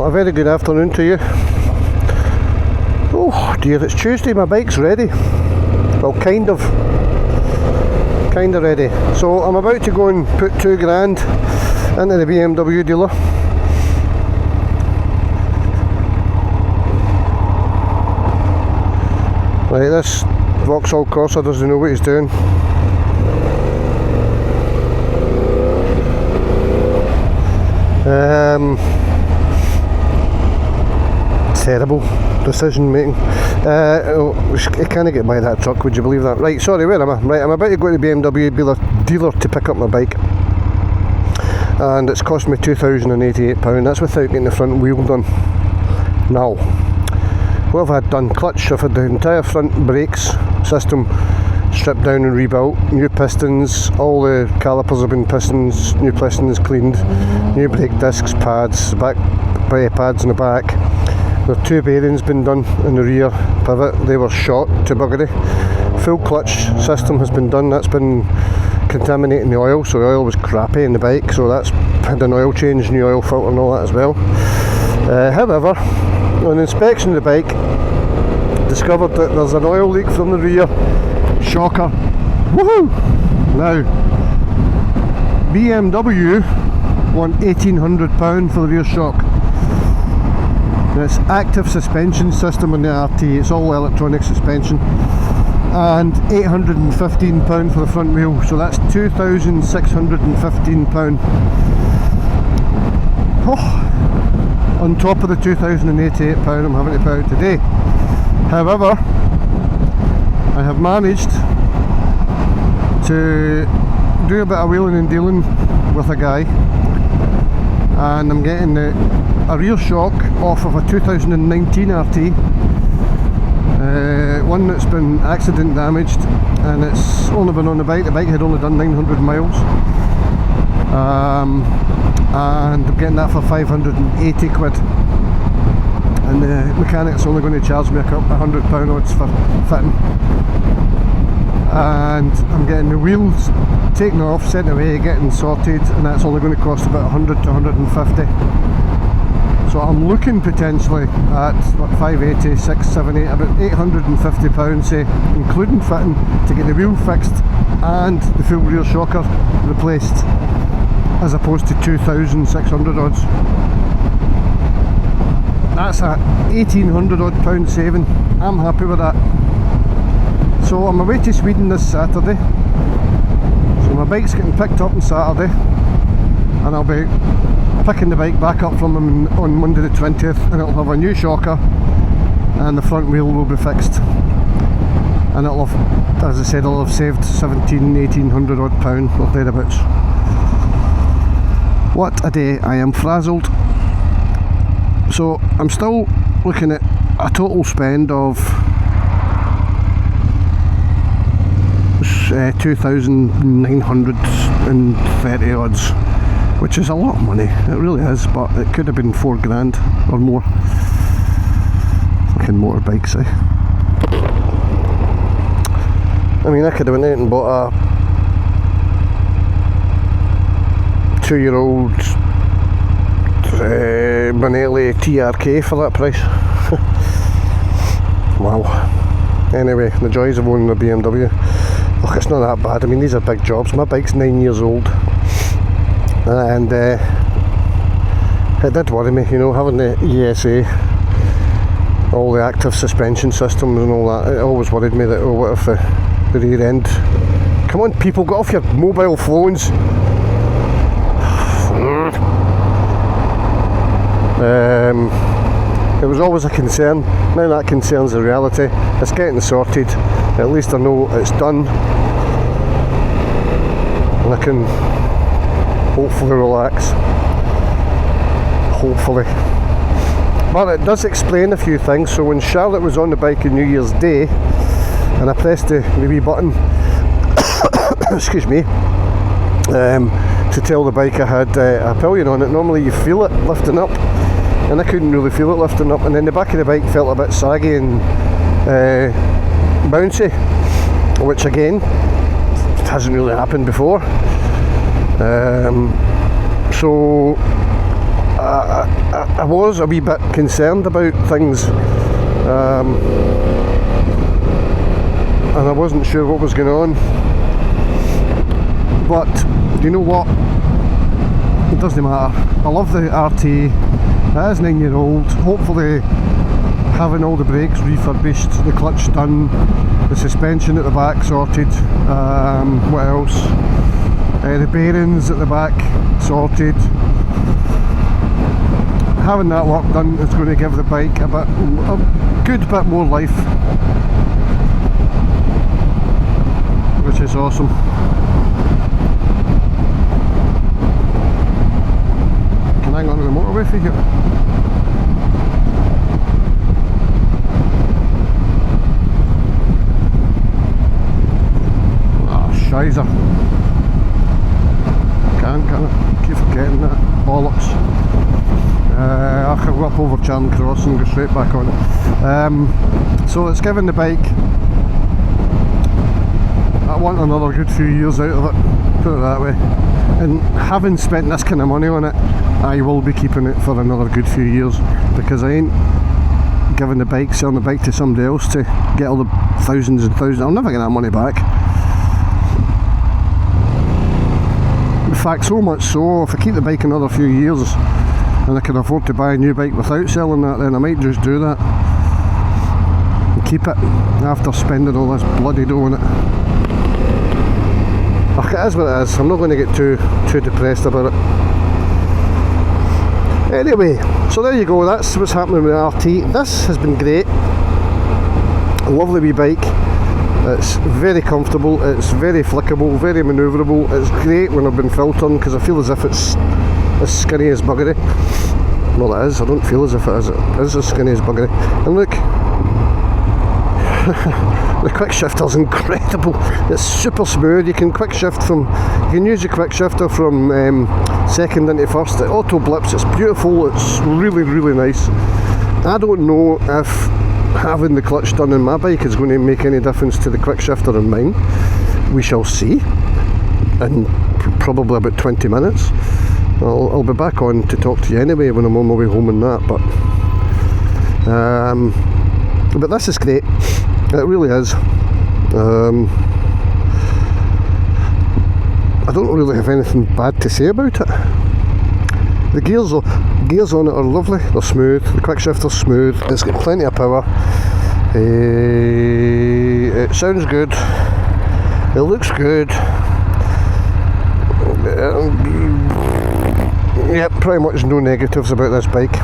a very good afternoon to you. Oh dear, it's Tuesday, my bike's ready. Well, kind of ready. So I'm about to go and put £2,000 into the BMW dealer. Right, this Vauxhall Corsa doesn't know what he's doing. Terrible decision making. You can't get by that truck, would you believe that? Right, sorry, where am I? Right, I'm about to go to the BMW dealer to pick up my bike, and it's cost me £2,088. That's without getting the front wheel done. Now, what have I had done? Clutch, I've had the entire front brakes system stripped down and rebuilt, new pistons, all the calipers have been new pistons cleaned, new brake discs, pads, back pads in the back. There are 2 bearings been done in the rear pivot, they were shot to buggery. Full clutch system has been done, that's been contaminating the oil, so the oil was crappy in the bike, so that's had an oil change, new oil filter and all that as well. However, on inspection of the bike, discovered that there's an oil leak from the rear shocker. Woohoo! Now, BMW want £1,800 for the rear shock. It's active suspension system on the RT, it's all electronic suspension, and £815 for the front wheel, so that's £2,615. Oh, on top of the £2,088 I'm having to pay out today. However, I have managed to do a bit of wheeling and dealing with a guy, and I'm getting a rear shock off of a 2019 RT, one that's been accident damaged, and it's only been on the bike had only done 900 miles, and I'm getting that for 580 quid, and the mechanic's only going to charge me a couple £100 odds for fitting, and I'm getting the wheels taken off, sent away, getting sorted, and that's only going to cost about 100 to 150. So I'm looking potentially at what, 580, 670, about £850, say, including fitting, to get the wheel fixed and the full rear shocker replaced, as opposed to 2,600 odds. That's a £1,800 odd saving. I'm happy with that. So I'm away to Sweden this Saturday. So my bike's getting picked up on Saturday, and I'll be picking the bike back up from them on Monday the 20th, and it'll have a new shocker and the front wheel will be fixed, and it'll have, as I said, I'll have saved £1,800 odd or thereabouts. What a day, I am frazzled. So I'm still looking at a total spend of 2,930 odds, which is a lot of money, it really is, but it could have been £4,000 or more. Fucking motorbikes, eh? I mean, I could have went out and bought a 2-year-old Benelli TRK for that price. Wow. Anyway, the joys of owning a BMW. Look, it's not that bad. I mean, these are big jobs. My bike's 9 years old, and it did worry me, you know, having the ESA, all the active suspension systems and all that. It always worried me that, oh, what if the rear end... Come on people, get off your mobile phones. It was always a concern. Now that concern's a reality. It's getting sorted. At least I know it's done, and I can hopefully relax. Hopefully. But it does explain a few things. So when Charlotte was on the bike on New Year's Day, and I pressed the wee button excuse me, to tell the bike I had a pillion on it, normally you feel it lifting up, and I couldn't really feel it lifting up, and then the back of the bike felt a bit saggy and bouncy, which again hasn't really happened before. So I was a wee bit concerned about things, and I wasn't sure what was going on, but you know what, it doesn't matter. I love the RT. It is 9-year-old. Hopefully having all the brakes refurbished, the clutch done, the suspension at the back sorted, what else, the bearings at the back sorted. Having that work done is going to give the bike a good bit more life, which is awesome. Can I hang on to the motorway for you? Shizer. Can I? Keep forgetting that. Bollocks. I can go up over Charing Cross and go straight back on it. So it's given the bike, I want another good few years out of it, put it that way. And having spent this kind of money on it, I will be keeping it for another good few years, because I ain't giving the bike, selling the bike to somebody else to get all the thousands and thousands. I'll never get that money back. In fact, so much so, if I keep the bike another few years and I can afford to buy a new bike without selling that, then I might just do that and keep it after spending all this bloody dough on it. Ugh, it is what it is. I'm not going to get too depressed about it. Anyway, so there you go, that's what's happening with the RT. This has been great. A lovely wee bike. It's very comfortable, it's very flickable, very manoeuvrable. It's great when I've been filtering, because I feel as if it's as skinny as buggery. Well, it is. I don't feel as if it is as skinny as buggery. And look, the quick shifter's incredible. It's super smooth. You can quick shift you can use your quick shifter from second into first. It auto blips. It's beautiful. It's really, really nice. I don't know if having the clutch done in my bike is going to make any difference to the quick shifter in mine. We shall see in probably about 20 minutes. I'll be back on to talk to you anyway when I'm on my way home and that, but this is great. It really is. I don't really have anything bad to say about it. The gears on it are lovely, they're smooth, the quick shifter's smooth, it's got plenty of power, it sounds good, it looks good, yeah, pretty much no negatives about this bike,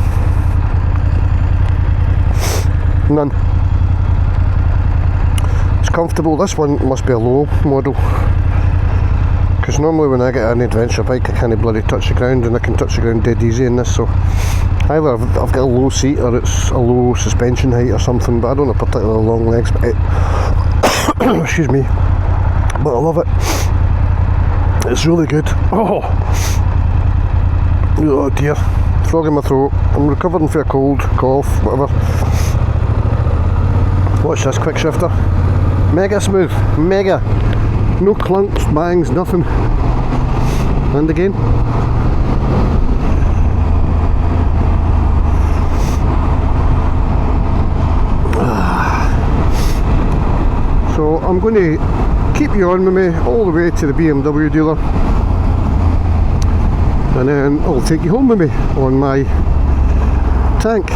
none. It's comfortable. This one must be a low model, because normally when I get an adventure bike I can't bloody touch the ground, and I can touch the ground dead easy in this, so either I've got a low seat or it's a low suspension height or something, but I don't have particularly long legs, but excuse me, but I love it. It's really good. Oh dear, frog in my throat. I'm recovering from a cold, cough, whatever. Watch this quick shifter. Mega smooth, mega. No clunks, bangs, nothing. And again. So I'm going to keep you on with me all the way to the BMW dealer, and then I'll take you home with me on my tank.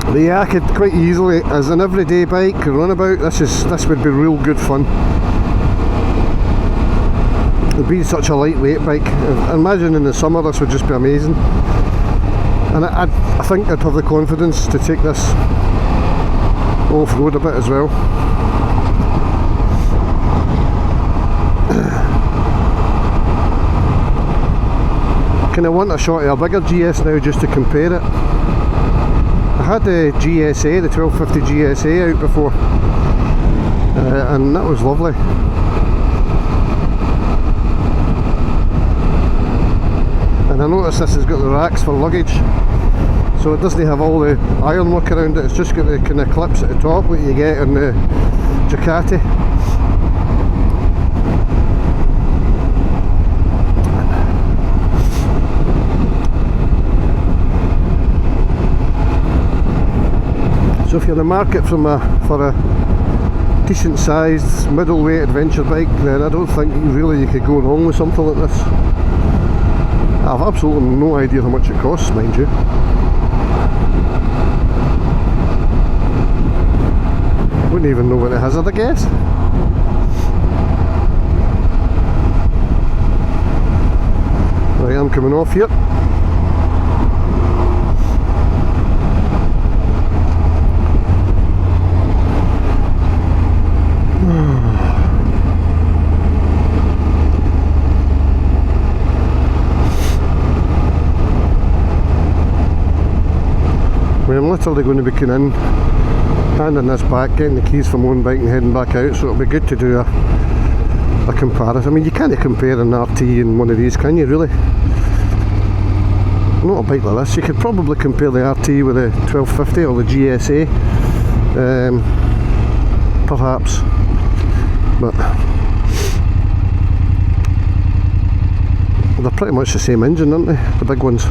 But yeah, I could quite easily, as an everyday bike, runabout, this would be real good fun. It'd be such a lightweight bike. I imagine in the summer this would just be amazing. And I think I'd have the confidence to take this off-road a bit as well. Kind of want a shot of a bigger GS now just to compare it. I had the GSA, the 1250 GSA out before, and that was lovely. And I noticed this has got the racks for luggage, so it doesn't have all the ironwork around it, it's just got the kind of clips at the top like you get on the Ducati. So if you're in the market for a decent sized middleweight adventure bike, then I don't think really you could go wrong with something like this. I've absolutely no idea how much it costs, mind you. Wouldn't even know what it has, I'd guess. Right, I'm coming off here. I'm literally going to be coming in, handing this back, getting the keys from one bike and heading back out, so it'll be good to do a comparison. I mean, you can't compare an RT and one of these, can you really? Not a bike like this. You could probably compare the RT with the 1250 or the GSA, perhaps, but they're pretty much the same engine, aren't they, the big ones?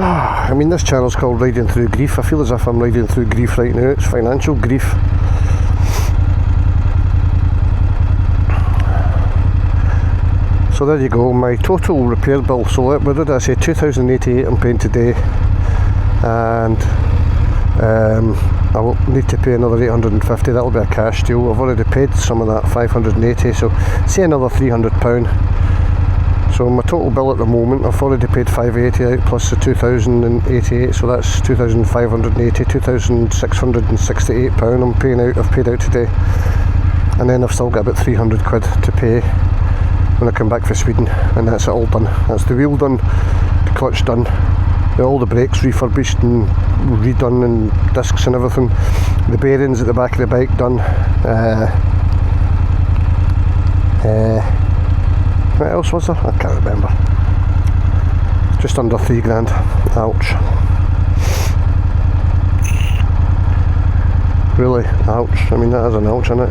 I mean, this channel's called Riding Through Grief. I feel as if I'm riding through grief right now. It's financial grief. So there you go, my total repair bill. So what did I say, 2,088 I'm paying today, and I will need to pay another 850. That'll be a cash deal. I've already paid some of that, 580, so say another £300. So my total bill at the moment, I've already paid 580 out plus the 2,088, so that's 2,580, 2,668 pound I've paid out today, and then I've still got about 300 quid to pay when I come back from Sweden, and that's it all done. That's the wheel done, the clutch done, all the brakes refurbished and redone, and discs and everything, the bearings at the back of the bike done. What else was there? I can't remember. Just under £3,000. Ouch. Really? Ouch. I mean, that is an ouch, isn't it?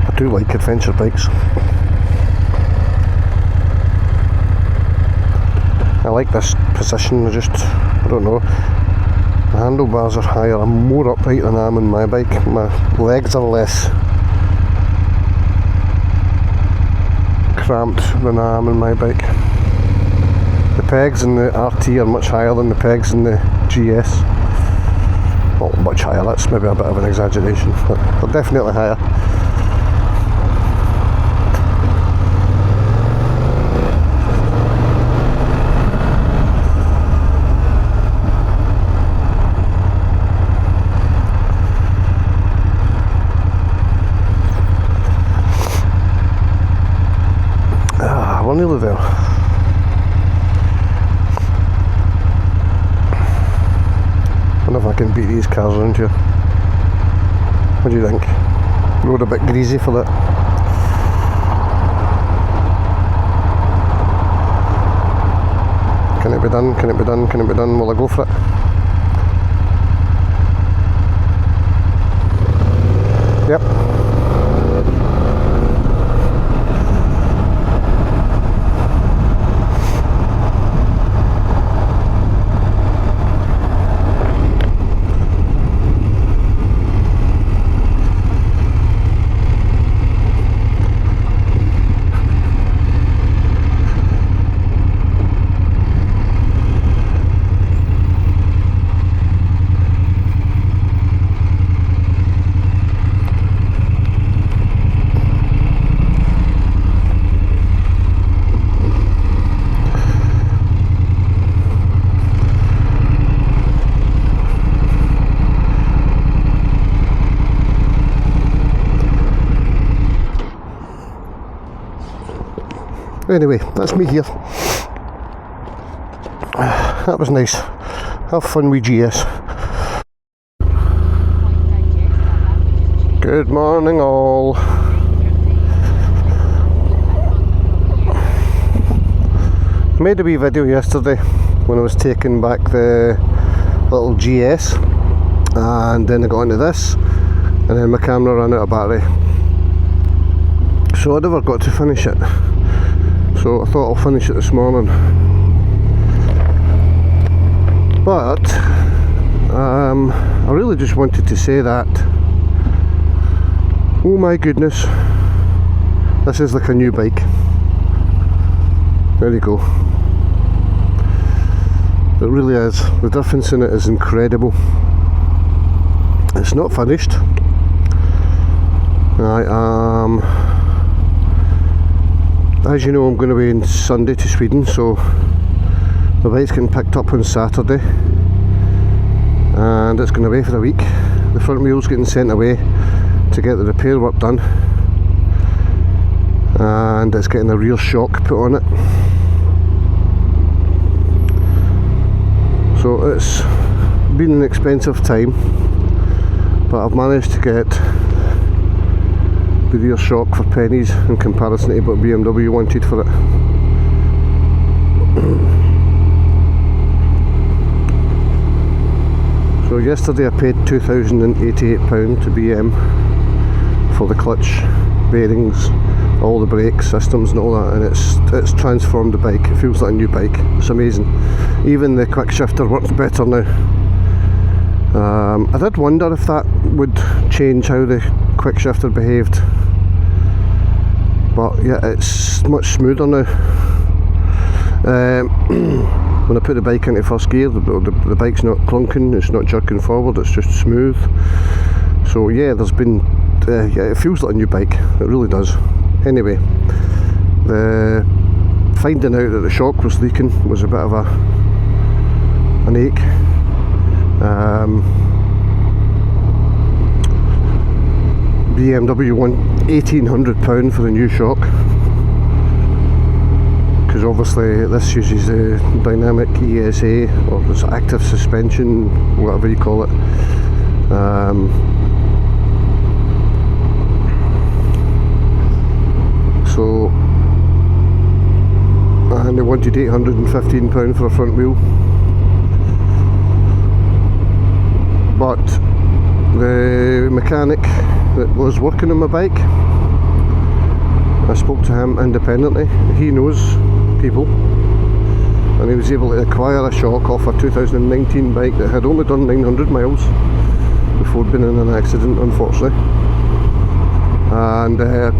I do like adventure bikes. I like this position. I don't know, the handlebars are higher, I'm more upright than I am on my bike, my legs are less cramped than I am on my bike. The pegs in the RT are much higher than the pegs in the GS. Well, much higher, that's maybe a bit of an exaggeration, but they're definitely higher. We're nearly there. I wonder if I can beat these cars around here. What do you think? Road a bit greasy for that. Can it be done? Can it be done? Can it be done? Will I go for it? Yep. Anyway, that's me here. That was nice. Have fun with GS. Good morning all. Made a wee video yesterday when I was taking back the little GS, and then I got into this, and then my camera ran out of battery, so I never got to finish it. So I thought I'll finish it this morning, but I really just wanted to say that, oh my goodness, this is like a new bike. There you go. It really is. The difference in it is incredible. It's not finished. I am, as you know, I'm going away on Sunday to Sweden, so the bike's getting picked up on Saturday and it's going away for a week. The front wheel's getting sent away to get the repair work done, and it's getting a rear shock put on it. So it's been an expensive time, but I've managed to get the rear shock for pennies in comparison to what BMW wanted for it. So yesterday I paid £2,088 to BM for the clutch, bearings, all the brake systems and all that, and it's transformed the bike. It feels like a new bike. It's amazing. Even the quick shifter works better now. I did wonder if that would change how the quick shifter behaved, but yeah, it's much smoother now. When I put the bike into first gear, the bike's not clunking, it's not jerking forward, it's just smooth. So yeah, there's been yeah, it feels like a new bike, it really does. Anyway, finding out that the shock was leaking was a bit of an ache. BMW won £1,800 for the new shock, because obviously this uses the dynamic ESA, or it's active suspension, whatever you call it. So, and they wanted £815 for a front wheel, but the mechanic that was working on my bike, I spoke to him independently. He knows people, and he was able to acquire a shock off a 2019 bike that had only done 900 miles before being in an accident, unfortunately. And I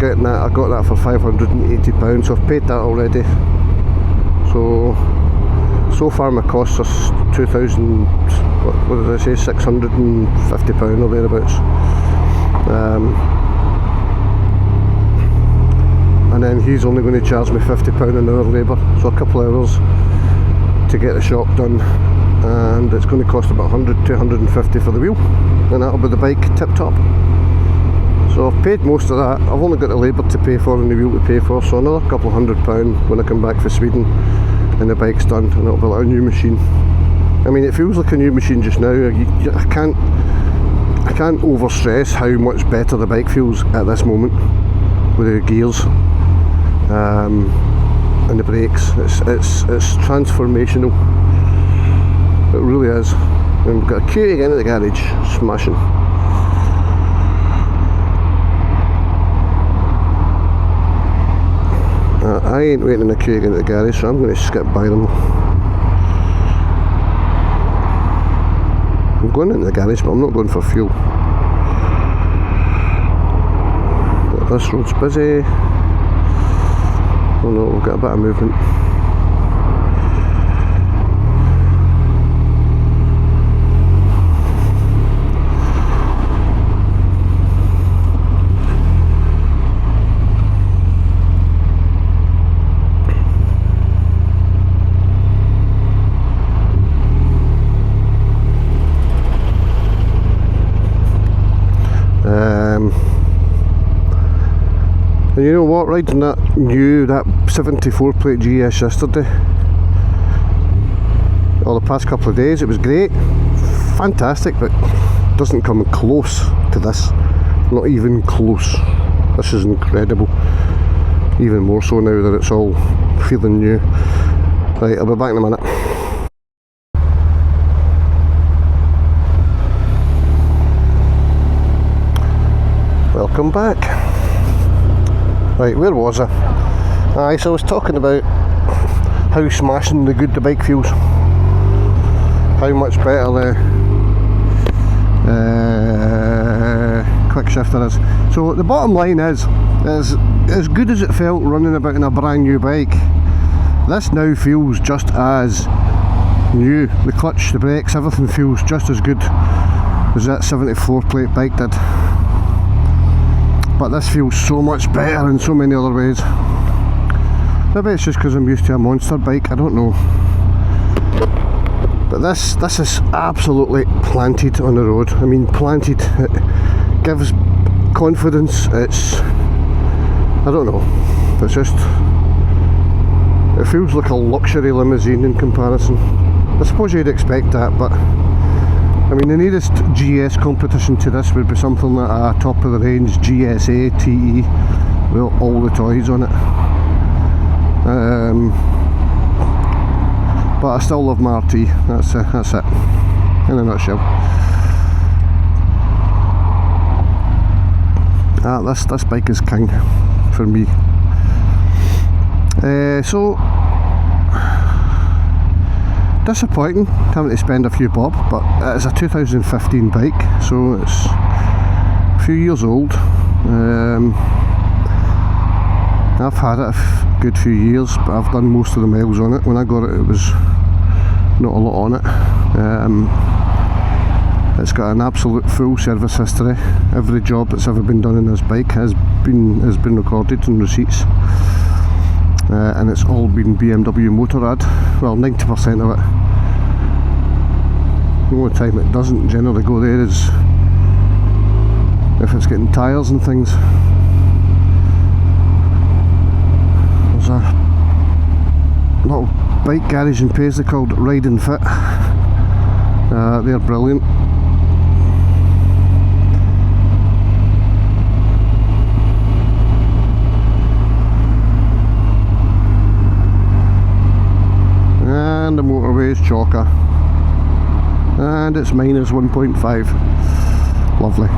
got that for £580, so I've paid that already. So far my costs are £2,000, what did I say, £650 or thereabouts. And then he's only going to charge me £50 an hour labour, so a couple of hours to get the shock done, and it's going to cost about 100 to 150 for the wheel, and that'll be the bike tip top. So I've paid most of that. I've only got the labour to pay for and the wheel to pay for, so another couple of £100 when I come back for Sweden and the bike's done, and it'll be like a new machine. I mean, it feels like a new machine just now. I can't overstress how much better the bike feels at this moment with the gears and the brakes. It's transformational. It really is. And we've got a queue again at the garage, smashing. I ain't waiting in a queue again at the garage, so I'm going to skip by them. I'm going into the garage, but I'm not going for fuel. This road's busy. Oh no, we've got a bit of movement. And you know what, riding that 74 plate GS yesterday, or the past couple of days. It was great, fantastic, but doesn't come close to this. Not even close. This is incredible. Even more so now that it's all feeling new. Right, I'll be back in a minute. Welcome back. Right, where was I? Aye, so I was talking about how smashing the good the bike feels. How much better the quick shifter is. So the bottom line is as good as it felt running about in a brand new bike, this now feels just as new. The clutch, the brakes, everything feels just as good as that 74 plate bike did. But this feels so much better in so many other ways. Maybe it's just because I'm used to a monster bike, I don't know. But this is absolutely planted on the road. I mean, planted. It gives confidence. It's, I don't know, it's just, it feels like a luxury limousine in comparison. I suppose you'd expect that, but I mean, the nearest GS competition to this would be something like a top of the range GSA TE with all the toys on it. But I still love my RT. That's it in a nutshell. This bike is king for me. So disappointing having to spend a few bob, but it's a 2015 bike, so it's a few years old. I've had it a good few years, but I've done most of the miles on it. When I got it, it was not a lot on it. It's got an absolute full service history. Every job that's ever been done in this bike has been recorded in receipts, and it's all been BMW Motorrad. Well, 90% of it. The only time it doesn't generally go there is if it's getting tyres and things. There's a little bike garage in Paisley called Ride and Fit. They're brilliant. And the motorway is chocker, and it's minus 1.5. Lovely.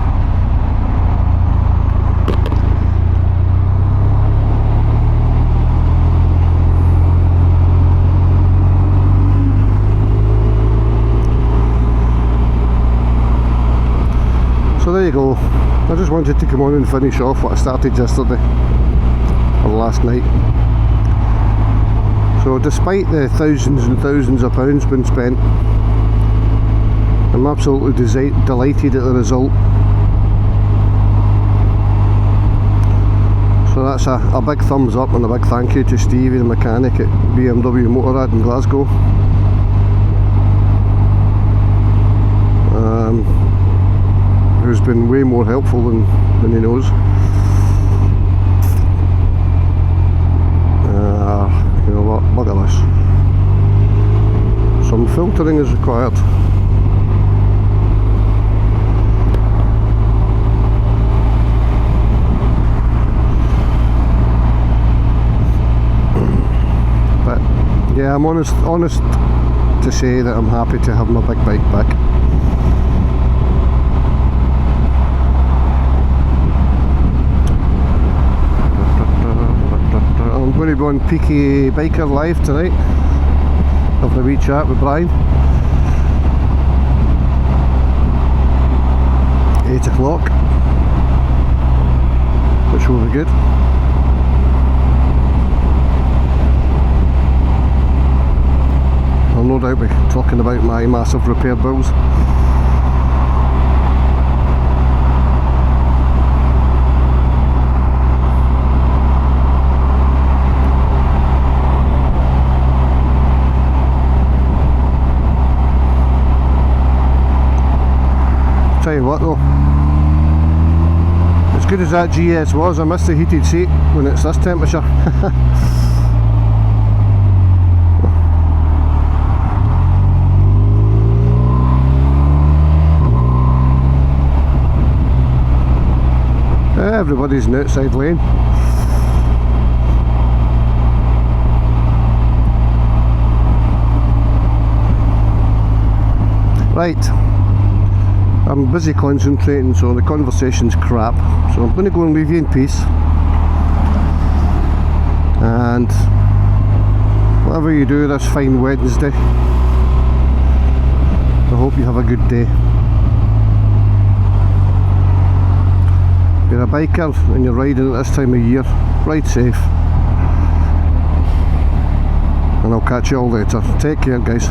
So there you go. I just wanted to come on and finish off what I started yesterday or last night. So despite the thousands and thousands of pounds been spent, I'm absolutely delighted at the result. So that's a big thumbs up and a big thank you to Stevie, the mechanic at BMW Motorrad in Glasgow. Who's been way more helpful than he knows. You know what, bugger this. Some filtering is required. But yeah, I'm honest to say that I'm happy to have my big bike back. I'm going to be on Peaky Biker Live tonight, having a wee chat with Brian. 8 o'clock, which will be good. I'll no doubt be talking about my massive repair bills. Tell you what though, as good as that GS was, I miss the heated seat when it's this temperature. Everybody's in the outside lane. Right, I'm busy concentrating, so the conversation's crap, so I'm going to go and leave you in peace, and whatever you do this fine Wednesday, I hope you have a good day. If you're a biker and you're riding at this time of year, ride safe, and I'll catch you all later. Take care, guys.